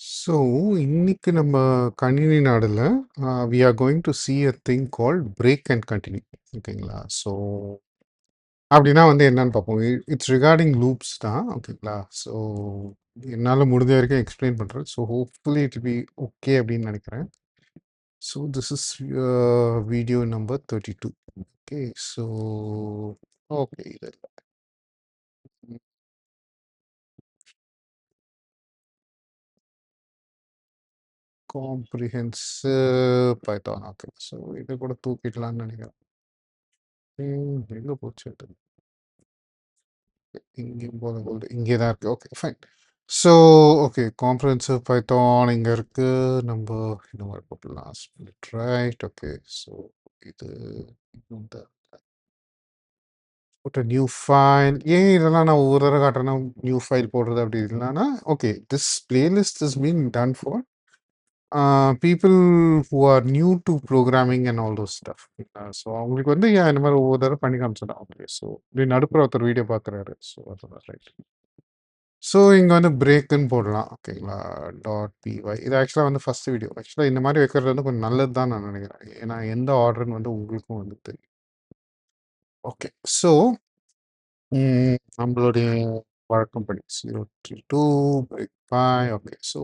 So, இன்னைக்கு நம்ம கணினி நாடுல we are going to see a thing called break and continue. ஓகேங்களா? ஸோ, அப்படின்னா வந்து என்னன்னு பார்ப்போம். இட்ஸ் ரிகார்டிங் லூப்ஸ் தான். ஓகேங்களா? ஸோ, என்னால முடிஞ்ச வரைக்கும் எக்ஸ்பிளைன் பண்றேன். So, hopefully it be okay அப்படின்னு நினைக்கிறேன். So, this is video number 32. Okay. So, okay. இது காம்ப்ரிஹென்சிவ் பைத்தான். ஓகே. ஸோ, இதை கூட தூக்கிடலாம்னு நினைக்கிறேன். எங்க போச்சு அது? இங்கேயும் போல போகுது. இங்கே தான் இருக்கு. Okay, fine. So, okay, comprehensive Python இங்கே இருக்கு. நம்ம இந்த மாதிரி போட்டுடலாம். Split right. ஓகே. ஸோ, இது இந்த போட்ட நியூ ஃபைல். ஏன் இதெல்லாம் நான் ஒவ்வொரு தடவை காட்டுறேன்னா நியூ ஃபைல் போடுறது அப்படி இல்லைன்னா okay, this playlist is been done for people who are new to programming and all those stuff. So அவங்களுக்கு வந்து ஏன் இந்த மாதிரி ஒவ்வொரு தடவை பண்ணி காமிச்சிடலாம். ஓகே. ஸோ இப்படி நடுப்புற ஒருத்தர் வீடியோ பார்க்குறாரு. ஸோ அதுதான் ரைட். ஸோ இங்கே வந்து பிரேக்குன்னு போடலாம். ஓகேங்களா? Dot BY. இது ஆக்சுவலாக வந்து ஃபர்ஸ்ட் வீடியோ. ஆக்சுவலாக இந்த மாதிரி வைக்கிறது வந்து கொஞ்சம் நல்லது தான் நான் நினைக்கிறேன். ஏன்னா எந்த ஆர்டர்னு வந்து உங்களுக்கும் வந்து தெரியும். ஓகே. ஸோ நம்மளுடைய வழக்கம்படி 032 பிரேக் 5. ஓகே. ஸோ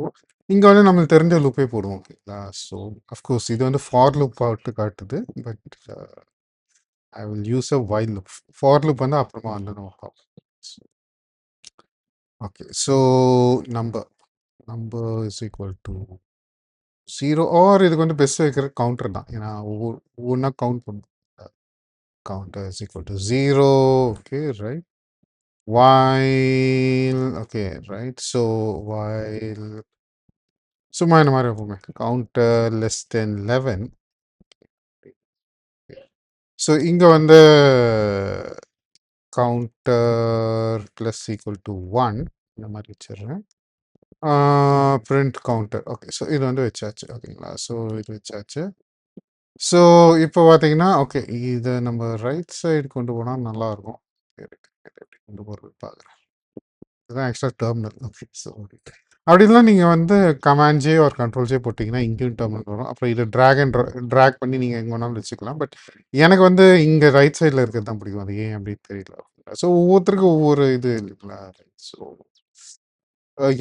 இங்கே வந்து நம்மளுக்கு தெரிஞ்ச லூப்பே போடுவோம். ஓகேங்களா? ஸோ அஃப்கோர்ஸ் இது வந்து ஃபார் லூப் ஆட்டு காட்டுது. But I will use a while loop. For loop வந்து அப்புறமா வந்து நம்ம பார்ப்போம். Okay. So number number is equal to 0 or இதுக்கு வந்து பெஸ்ட் வைக்கிற கவுண்டர் தான். ஏன்னா ஒவ்வொன்றா கவுண்ட் பண்ணும். Counter is equal to 0. Okay, right. while okay, right. So while சும்மா இந்த மாதிரி வைப்போமே. Counter less than 11. ஸோ இங்கே வந்து கவுண்டர் ப்ளஸ் ஈக்குவல் டு 1 இந்த மாதிரி வச்சிடுறேன். Print counter. ஓகே. ஸோ இது வந்து வச்சாச்சு. ஓகேங்களா? ஸோ இது வச்சாச்சு. ஸோ இப்போ பார்த்தீங்கன்னா ஓகே, இதை நம்ம ரைட் சைடு கொண்டு போனால் நல்லாயிருக்கும். எப்படி கொண்டு போகிறது பார்க்குறேன். இதுதான் எக்ஸ்ட்ரா டெர்மினல். ஓகே. ஸோ அப்படிலாம் நீங்கள் வந்து கமாண்ட் ஜே ஒரு கண்ட்ரோல் ஜே போட்டிங்கன்னா இங்கேயும் டெர்மினல் வரும். அப்புறம் இதை ட்ராக் பண்ணி நீங்கள் எங்கே வேணாலும் வச்சுக்கலாம். பட் எனக்கு வந்து இங்கே ரைட் சைடில் இருக்கிறது தான் பிடிக்கும். அது ஏன் அப்படின்னு தெரியல. ஸோ ஒவ்வொருத்தருக்கும் ஒவ்வொரு இது இல்லைங்களா? ஸோ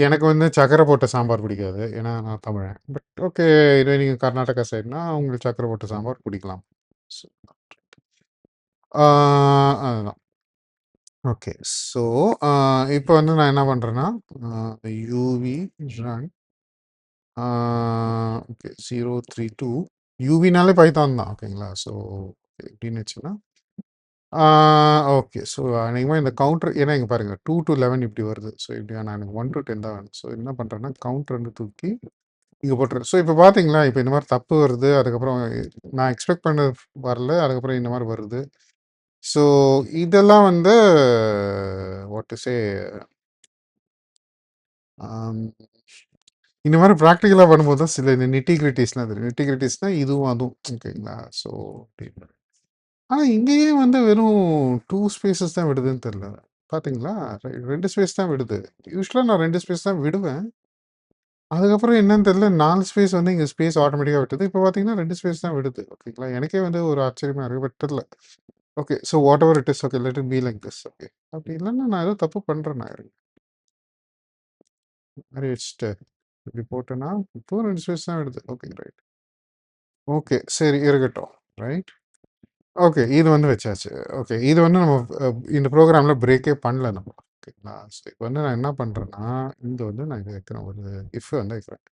எனக்கு வந்து சக்கரை போட்ட சாம்பார் பிடிக்காது. ஏன்னா நான் தமிழன். பட் ஓகே, இதே நீங்கள் கர்நாடகா சைடுனா உங்களுக்கு சக்கரை போட்ட சாம்பார் பிடிக்கலாம். ஸோ அதுதான். ஓகே. ஸோ இப்போ வந்து நான் என்ன பண்ணுறேன்னா யூவி ரன் ஓகே 032 யூவினாலே பைத்தான் தான். ஓகேங்களா? ஸோ எப்படின்னு வச்சுன்னா ஓகே. ஸோ அநேகமாக இந்த கவுண்டர் ஏன்னா இங்கே பாருங்கள் 2 to 11 இப்படி வருது. ஸோ இப்படியா நான் எனக்கு 1 to 10 தான் வேணும். ஸோ என்ன பண்ணுறேன்னா கவுண்டர் வந்து தூக்கி இங்கே போட்டுறேன். ஸோ இப்போ பார்த்தீங்களா, இப்போ இந்த மாதிரி தப்பு வருது. அதுக்கப்புறம் நான் எக்ஸ்பெக்ட் பண்ண வரல. அதுக்கப்புறம் இந்த மாதிரி வருது. ஸோ இதெல்லாம் வந்து வாட் டு சே இந்த மாதிரி ப்ராக்டிக்கலாக பண்ணும்போது தான் சில இந்த நிட்டிகிரிட்டிஸ்லாம் தெரியும். நிட்டிகிரிட்டிஸ்னால் இதுவும் அதுவும். ஓகேங்களா? ஸோ ஆனால் இங்கேயே வந்து வெறும் 2 ஸ்பேசஸ் தான் விடுதுன்னு தெரியல. பார்த்தீங்களா? 2 ஸ்பேஸ் தான் விடுது. யூஸ்வலாக நான் 2 ஸ்பேஸ் தான் விடுவேன். அதுக்கப்புறம் என்னன்னு தெரியல 4 ஸ்பேஸ் வந்து இங்கே ஸ்பேஸ் ஆட்டோமேட்டிக்காக விட்டுது. இப்போ பார்த்தீங்கன்னா 2 ஸ்பேஸ் தான் விடுது. ஓகேங்களா? எனக்கே வந்து ஒரு ஆச்சரியமாக இருக்குது. பட் தெரியல. Okay. So what ever it is okay, let it be like this. Okay. அப்படி இல்லைன்னா நான் ஏதோ தப்பு பண்ணுறேன். நான் மாதிரி வச்சுட்டு இப்படி போட்டேன்னா இப்போ 2 ஸ்பேஸ் தான் விடுது. Okay, right. ஓகே, சரி இருக்கட்டும். ரைட். ஓகே, இது வந்து வச்சாச்சு. ஓகே, இது வந்து நம்ம இந்த ப்ரோக்ராமில் பிரேக்கே பண்ணல நம்ம. ஓகேங்களா? ஸோ இப்போ வந்து நான் என்ன பண்ணுறேன்னா இங்கே வந்து நான் இது வைக்கிறேன். ஒரு இஃப் வந்து வைக்கிறேன்.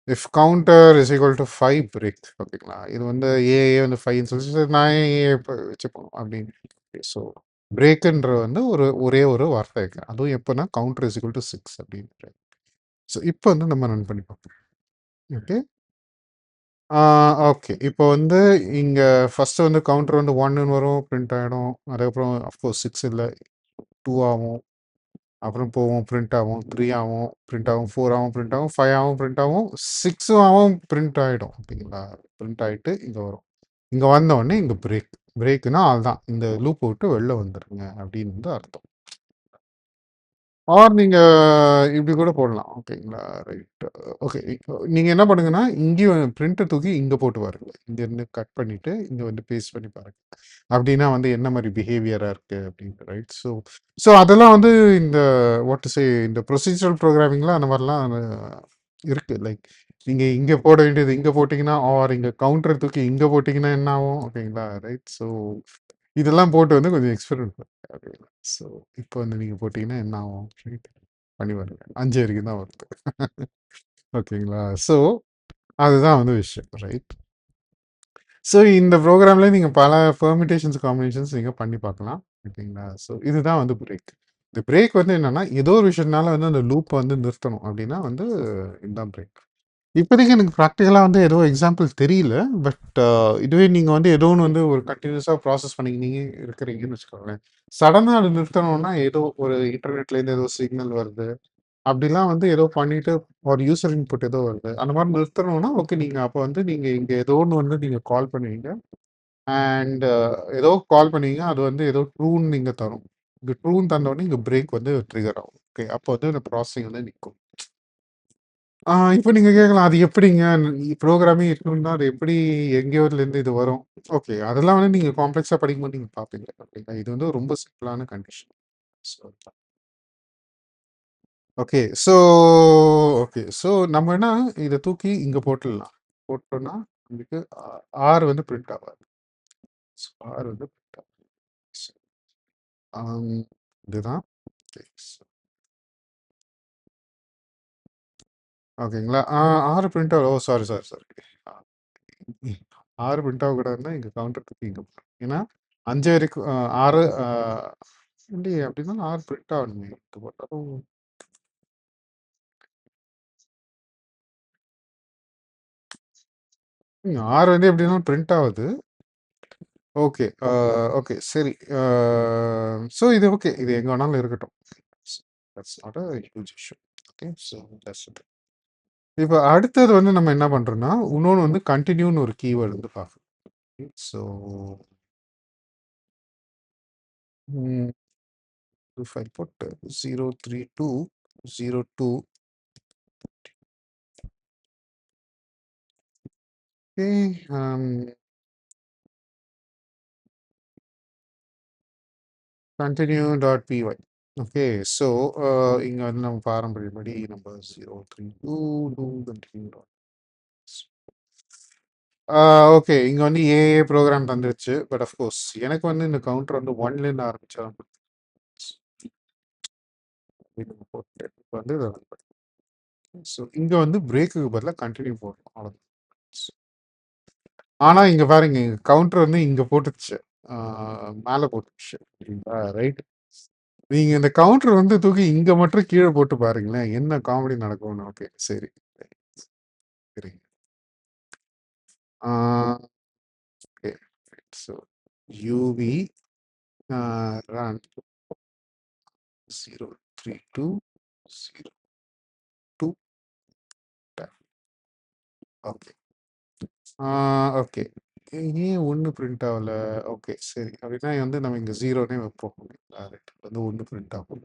If counter is equal to 5 break. ஓகேங்களா? இது வந்து ஏ வந்து 5ன்னு சொல்லி சரி, நான் ஏ வச்சுப்போம் அப்படின்னு. ஸோ பிரேக்குன்ற வந்து ஒரே ஒரு வார்த்தை வைக்கிறேன். அதுவும் எப்போனா கவுண்டர் இஸ் ஈக்குவல் டு 6 அப்படின்னு. ஸோ இப்போ வந்து நம்ம ரன் பண்ணி பார்ப்போம். ஓகே. ஓகே. இப்போ வந்து இங்கே ஃபஸ்ட்டு வந்து கவுண்டர் வந்து 1ன்னு வரும், பிரிண்ட் ஆகிடும். அதுக்கப்புறம் அஃப்கோர்ஸ் 6 இல்லை 2 ஆகும். அப்புறம் போவோம், பிரிண்ட் ஆகும். 3 ஆகும், பிரிண்ட் ஆகும். 4 ஆகும், பிரிண்ட் ஆகும். 5 ஆகும், பிரிண்ட் ஆகும். 6 ஆகும், பிரிண்ட் ஆகிடும். ஓகேங்களா? பிரிண்ட் ஆகிட்டு இங்கே வரும். இங்கே வந்த உடனே இங்கே பிரேக். பிரேக்குன்னா அதுதான் இந்த லூப்பை விட்டு வெளில வந்துடுங்க அப்படின்னு வந்து அர்த்தம். ஆர் நீங்க இப்படி கூட போடலாம். ஓகேங்களா? ரைட். ஓகே. நீங்க என்ன பண்ணுங்கன்னா, இங்கேயும் பிரிண்ட்ட தூக்கி இங்க போட்டு பாருங்க. இங்கருந்து கட் பண்ணிட்டு, இங்க வந்து பேஸ்ட் பண்ணி பாருங்க. அப்படின்னா வந்து என்ன மாரி பிஹேவியரா இருக்கு அப்படின்ட்டு, ரைட்? ஸோ ஸோ அதெல்லாம் வந்து இந்த வாட் டு சே இந்த ப்ரொசீஜரல் ப்ரோகிராமிங்ல அந்த மாரிலாம் இருக்கு. லைக் நீங்க இங்க போட வேண்டியது இங்க போட்டீங்கன்னா, ஆர் இங்க கவுண்டர் தூக்கி இங்க போட்டீங்கன்னா என்ன ஆகும்? ஓகேங்களா? ரைட். ஸோ இதெல்லாம் போட்டு வந்து கொஞ்சம் எக்ஸ்பெரிமெண்ட் பண்ணுங்க. ஓகேங்களா? ஸோ இப்போ வந்து நீங்க போட்டீங்கன்னா என்ன ஆகும்? ரைட். பண்ணி பாருங்க. 5 வரைக்கும் தான் வருது. ஓகேங்களா? ஸோ அதுதான் வந்து விஷயம். ரைட். ஸோ இந்த ப்ரோகிராம்ல நீங்க பல பெர்மிட்டேஷன்ஸ், காம்பினேஷன்ஸ் நீங்க பண்ணி பார்க்கலாம். ஓகேங்களா? ஸோ இதுதான் வந்து பிரேக். இந்த பிரேக் வந்து என்னன்னா, ஏதோ ஒரு விஷயத்தினால வந்து அந்த லூப்ப வந்து நிறுத்தணும் அப்படின்னா வந்து இதுதான் பிரேக். இப்போதைக்கு எனக்கு ப்ராக்டிகலா வந்து ஏதோ எக்ஸாம்பிள் தெரியல. பட் இதுவே நீங்க வந்து ஏதோ ஒண்ணு வந்து ஒரு கன்டினியூஸா ப்ராசஸ் பண்ணிக்கினீங்க இருக்கிறீங்கன்னு வச்சுக்கோங்களேன். சடனா அத நிறுத்தணும்னா ஏதோ ஒரு இன்டர்நெட்லேருந்து ஏதோ சிக்னல் வருது. அப்படிலாம் வந்து ஏதோ பண்ணிட்டு ஒரு யூசர் இன்புட் ஏதோ வருது. அந்த மாரி நிறுத்தணும்னா, ஓகே நீங்க அப்ப வந்து நீங்க இங்க ஏதோ ஒண்ணு வந்து நீங்க கால் பண்ணுவீங்க. அண்ட் ஏதோ கால் பண்ணீங்க. அது வந்து ஏதோ ட்ரூன்னு நீங்க தரும். இந்த ட்ரூன்னு தந்தோனே இங்க பிரேக் வந்து ட்ரிகர் ஆகும். ஓகே. அப்போ வந்து இந்த ப்ராசஸிங் வந்து நிக்கும். இப்ப நீங்க கேட்கலாம், அது எப்படிங்க? புரோகிராமிங் இருக்கணும்னா அது எப்படி எங்கேயோலேருந்து இது வரும்? ஓகே. அதெல்லாம் வந்து நீங்க காம்ப்ளக்ஸா படிக்கும்போது நீங்க பார்ப்பீங்க. ஓகேங்களா? இது வந்து ரொம்ப சிம்பிளான condition. So okay. So okay. So நம்ம என்ன இத தூக்கி இங்க போட்டுடலாம். போட்டோம்னா, உங்களுக்கு ஆர் வந்து பிரிண்ட் ஆகாது. ஸோ ஆர் வந்து பிரிண்ட் ஆகாது. ஸோ ஆம் இதுதான். ஓகே. ஓகேங்களா? 6 பிரிண்ட் ஆகல. Oh! Sorry, sorry, sorry. Uh 6 print ஆகக்கூடாதுன்னா, இங்க கவுண்டர் தூக்கி இங்க போடணும். ஏன்னா 5 வரைக்கும் 6 இல்லையே அப்படின்னா 6 பிரிண்ட் ஆகணுமே. இங்க போட்டாலும் 6 வந்து எப்படினாலும் பிரிண்ட் ஆகுது. ஓகே. ஓகே. சரி. ஸோ இது ஓகே. இது எங்க வேணாலும் இருக்கட்டும். That's not a huge issue. Okay. So that's it. இப்ப அடுத்தது வந்து நம்ம என்ன பண்றோம்னா, இன்னொன்னு வந்து கன்டின்யூன்னு ஒரு கீவேர்ட் வந்து பார்க்கணும். ஸோ ம் if I put 03202 okay, continue.py. Okay. So இங்க வந்து நம்ம பாரம்பரியப்படி நம்ம 032 continue. ஓகே. இங்க வந்து ஏஏ ப்ரோகிராம் தந்துருச்சு. பட் ஆஃப் கோர்ஸ் எனக்கு வந்து இந்த கவுண்டர் வந்து 1லேருந்து ஆரம்பிச்சா போட்டு இப்போ வந்து ஸோ இங்க வந்து பிரேக்குக்கு பதிலா கன்டின்யூ போடணும். அவ்வளோதான். ஆனா இங்க பாருங்க, இங்க கவுண்டர் வந்து இங்க போட்டுருச்சு. ஆ மேல போட்டுருச்சு. சரிங்களா? ரைட். நீங்க இந்த கவுண்டர் வந்து தூக்கி இங்க மட்டும் கீழ போட்டு பாருங்களேன். என்ன காமெடி நடக்கும்னு. ஓகே. சரி. சரிங்க. Ah okay. ஸோ யுவி ரன் 032 02 ஓகே. ஓகே. ஏன் 1 பிரிண்ட் ஆகல? ஓகே. சரி. அப்படின்னா வந்து நம்ம இங்க 0னே வைப்போம். ரைட். வந்து 1 பிரிண்ட் ஆகும்.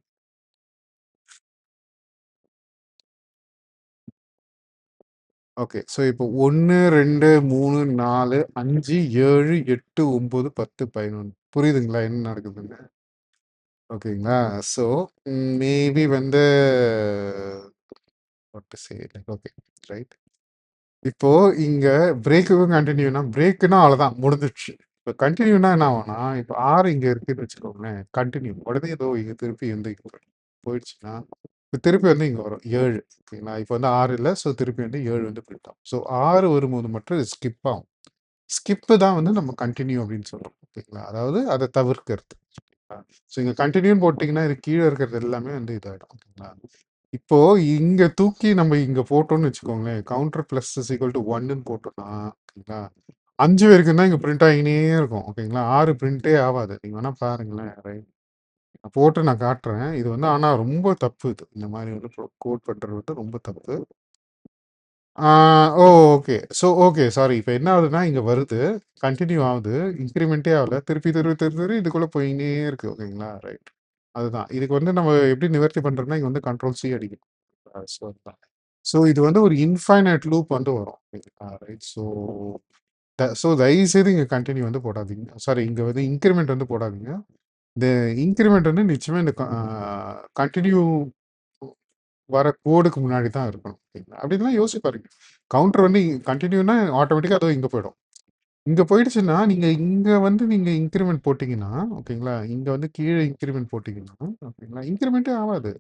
ஓகே. ஸோ இப்போ 1, 2, 3, 4, 5, 7, 8, 9, 10, 11 புரியுதுங்களா? என்ன நடக்குதுன்னு? ஓகேங்களா? ஸோ மேபி வந்து what to say like okay. Right. இப்போ இங்க பிரேக்குக்கும் கன்டினியூனா பிரேக்குன்னா அவ்வளோதான் முடிஞ்சிடுச்சு. இப்போ கன்டினியூனா என்ன ஆகும்னா, இப்போ 6 இங்க இருக்குன்னு வச்சுக்கோங்களேன். கன்டினியூ உடனே ஏதோ இங்க திருப்பி வந்து இங்க போயிடுச்சுன்னா, இப்போ திருப்பி வந்து இங்க வரும் 7. ஓகேங்களா? இப்போ வந்து 6 இல்ல. ஸோ திருப்பி வந்து 7 வந்து பிரிண்ட் ஆகும். ஸோ 6 வரும்போது மட்டும் ஸ்கிப் ஆகும். ஸ்கிப்பு தான் வந்து நம்ம கன்டின்யூ அப்படின்னு சொல்றோம். ஓகேங்களா? அதாவது அத தவிர்க்கிறது. ஸோ இங்க கன்டின்யூன்னு போட்டீங்கன்னா, இது கீழ இருக்கிறது எல்லாமே வந்து இதாயிடும். ஓகேங்களா? இப்போ இங்க தூக்கி நம்ம இங்க போட்டோம்னு வச்சுக்கோங்களேன். Counter plus is equal to 1ன்னு போட்டோம்னா, ஓகேங்களா? 5 வரைக்கும் தான் இங்க பிரிண்ட் ஆகினே இருக்கும். ஓகேங்களா? 6 பிரிண்டே ஆவாது. நீங்க வேணா பாருங்களேன். ரைட். போட்டு நான் காட்டுறேன். இது வந்து ஆனா ரொம்ப தப்பு இது. இந்த மாரி வந்து கோட் பண்றது வந்து ரொம்ப தப்பு. ஆ ஓ! ஓகே. So okay. சாரி. இப்ப என்ன ஆகுதுன்னா, இங்க வருது. கன்டின்யூ ஆகுது. இன்கிரிமென்ட்டே ஆகல. திருப்பி இதுக்குள்ள போயின்னே இருக்கு. ஓகேங்களா? ரைட். அதுதான். இதுக்கு வந்து நம்ம எப்படி நிவர்த்தி பண்றோம்னா, இங்க வந்து கண்ட்ரோல் சி அடிக்கணும். ஸோ அதுதான். ஸோ இது வந்து ஒரு இன்ஃபைனைட் லூப் வந்து வரும். ரைட். ஸோ தயவுசெய்து இங்க கன்டின்யூ வந்து போடாதீங்க. சாரி, இங்க வந்து இன்கிரிமெண்ட் வந்து போடாதீங்க. இந்த இன்கிரிமெண்ட் வந்து நிச்சயமா இந்த கன்டின்யூ வர கோடுக்கு முன்னாடி தான் இருக்கணும். ஓகேங்களா? அப்படின்லாம் யோசிச்சு பாருங்க. கவுண்டர் வந்து கன்டின்யூனா ஆட்டோமேட்டிக்கா அதோ இங்க போயிடும். இங்க போயிடுச்சுன்னா, நீங்க இன்கிரிமெண்ட் போட்டீங்கன்னா, ஓகேங்களா? இங்க வந்து கீழ இன்கிரிமெண்ட் போட்டீங்கன்னா, ஓகேங்களா? இன்கிரிமெண்ட்டே ஆவாது.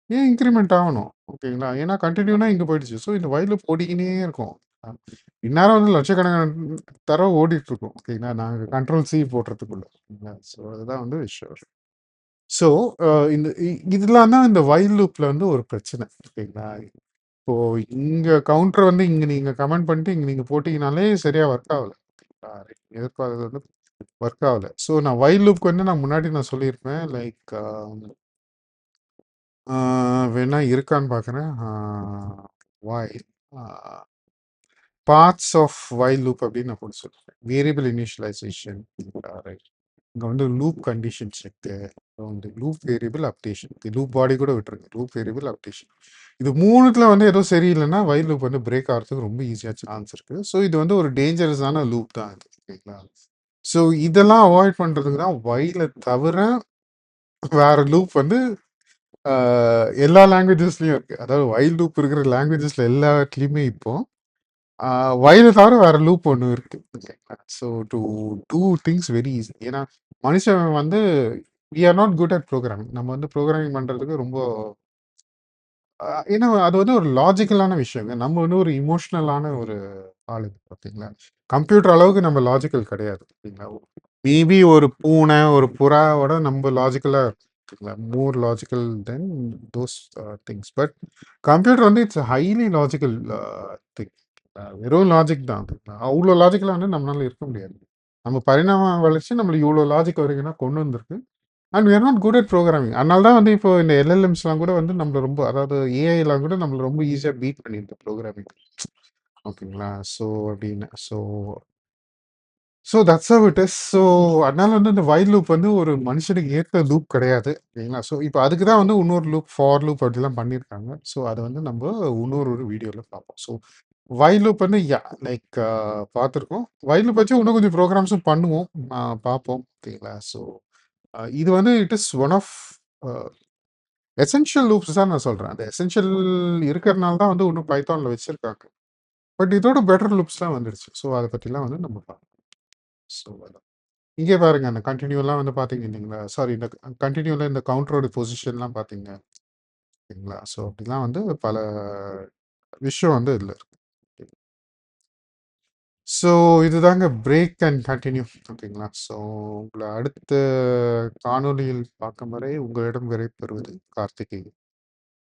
ஏன் இன்கிரிமெண்ட் ஆவணும்? ஓகேங்களா? ஏன்னா கன்டின்யூனா இங்க போயிடுச்சு. ஸோ இந்த வொயில் லூப் ஓடிக்கினே இருக்கும். அ இந்நேரம் வந்து லட்சக்கணக்கான தடவ ஓடிட்டு இருக்கும். ஓகேங்களா? நாங்க கண்ட்ரோல் சி போடுறதுக்குள்ள. ஓகேங்களா? ஸோ அதுதான் வந்து விஷயம். ஸோ இந்த இதெல்லாம் தான் இந்த வொயில் லூப்ல வந்து ஒரு பிரச்சனை. ஓகேங்களா? இப்போ இங்க கவுண்டர் வந்து இங்க நீங்க கமெண்ட் பண்ணிட்டு இங்க நீங்க போட்டீங்கனாலே சரியா ஒர்க் ஆகல. ஓகேங்களா? எதிர்பார்த்தது வந்து ஒர்க் ஆகல. ஸோ நான் வொயில் லூப்க்கு வந்து நான் முன்னாடி நான் சொல்லியிருப்பேன். லைக் வேணா இருக்கான்னு பார்க்குறேன். while parts of while loop அப்படின்னு நான் போட்டு சொல்லியிருக்கேன். Variable initialisation, right. இங்க வந்து லூப் கண்டிஷன்ஸ் இருக்கு. அப்புறம் வந்து loop variable updation. Loop body கூட விட்டுருங்க. Loop variable updation. இது 3த்துல வந்து ஏதோ சரியில்லைன்னா வைல் லூப் வந்து பிரேக் ஆகிறதுக்கு ரொம்ப ஈஸியா சான்ஸ் இருக்கு. ஸோ இது வந்து ஒரு டேஞ்சரஸான லூப் தான் இது. ஓகேங்களா? ஸோ இதெல்லாம் அவாய்ட் பண்றதுக்கு தான் வைல தவிர வேற லூப் வந்து எல்லா லாங்குவேஜஸ்லயும் இருக்கு. அதாவது வைல் லூப் இருக்கிற லாங்குவேஜஸ்ல எல்லாத்துலயுமே இப்போ வைல தவிர வேற லூப் ஒன்று இருக்கு. So to do things very easy. ஏன்னா மனுஷன் வந்து we are not good at programming. நம்ம வந்து ப்ரோக்ராமிங் பண்றதுக்கு ரொம்ப ஏன்னா அது வந்து ஒரு லாஜிக்கலான விஷயங்க. நம்ம வந்து ஒரு இமோஷனலான ஒரு ஆளு. ஓகேங்களா? கம்ப்யூட்டர் அளவுக்கு நம்ம லாஜிக்கல் கிடையாது. ஓகேங்களா? மேபி ஒரு பூனை, ஒரு புறாவோட நம்ம லாஜிக்கலா இருக்குங்களா? More logical than those things. But computer வந்து இட்ஸ் ஹைலி லாஜிக்கல் திங். வெறும் லாஜிக் தான். அவ்வளோ லாஜிக்கலா வந்து நம்மளால இருக்க முடியாது. நம்ம பரிணாம வளர்ச்சி நம்மளுக்கு இவ்வளோ லாஜிக் வரைக்கும் தான் கொண்டு வந்திருக்கு. And we are not good at programming. அதனால தான் வந்து இப்போ இந்த எல்எல்எம்ஸ்லாம் கூட வந்து நம்மள ரொம்ப, அதாவது ஏஐலாம் கூட நம்மள ரொம்ப ஈஸியா பீட் பண்ணிருக்கு ப்ரோக்ராமிங். ஓகேங்களா? அப்படின்னு. That's how it is. அதனால வந்து இந்த வைல் லூப் வந்து ஒரு மனுஷனுக்கு ஏத்த லூப் கிடையாது. ஓகேங்களா? இப்போ அதுக்கு தான் வந்து இன்னொரு லூப், ஃபார் லூப் அப்படிலாம் பண்ணியிருக்காங்க. அத வந்து நம்ம இன்னொரு ஒரு வீடியோல பார்ப்போம். வைல் லூப் வந்து லைக் பார்த்துருக்கோம். வைல் லூப் வச்சு இன்னும் கொஞ்சம் ப்ரோகிராம்ஸும் பண்ணுவோம். பார்ப்போம். ஓகேங்களா? இது வந்து it is one of essential loops தான் நான் சொல்றேன். அந்த எசென்ஷியல் இருக்கிறனால தான் வந்து இன்னும் பைத்தான்ல வச்சிருக்காங்க. பட் இதோட பெட்டர் லூப்ஸ்லாம் வந்துடுச்சு. அத பத்திலாம் வந்து நம்ம பார்ப்போம். அதான். இங்கே பாருங்க, அந்த கன்டின்யூலாம் வந்து பார்த்தீங்க இல்லைங்களா? சாரி, இந்த கன்டின்யூல இந்த கவுண்டரோட பொசிஷன்லாம் பார்த்தீங்க. ஓகேங்களா? அப்படிலாம் வந்து பல விஷயம் வந்து இதுல இருக்கு. ஸோ இதுதாங்க பிரேக் அண்ட் கன்டின்யூ. ஓகேங்களா? உங்களை அடுத்த காணொளியில் பார்க்கும் வரை உங்களிடம் விடைபெறுவது கார்த்திகேயன்.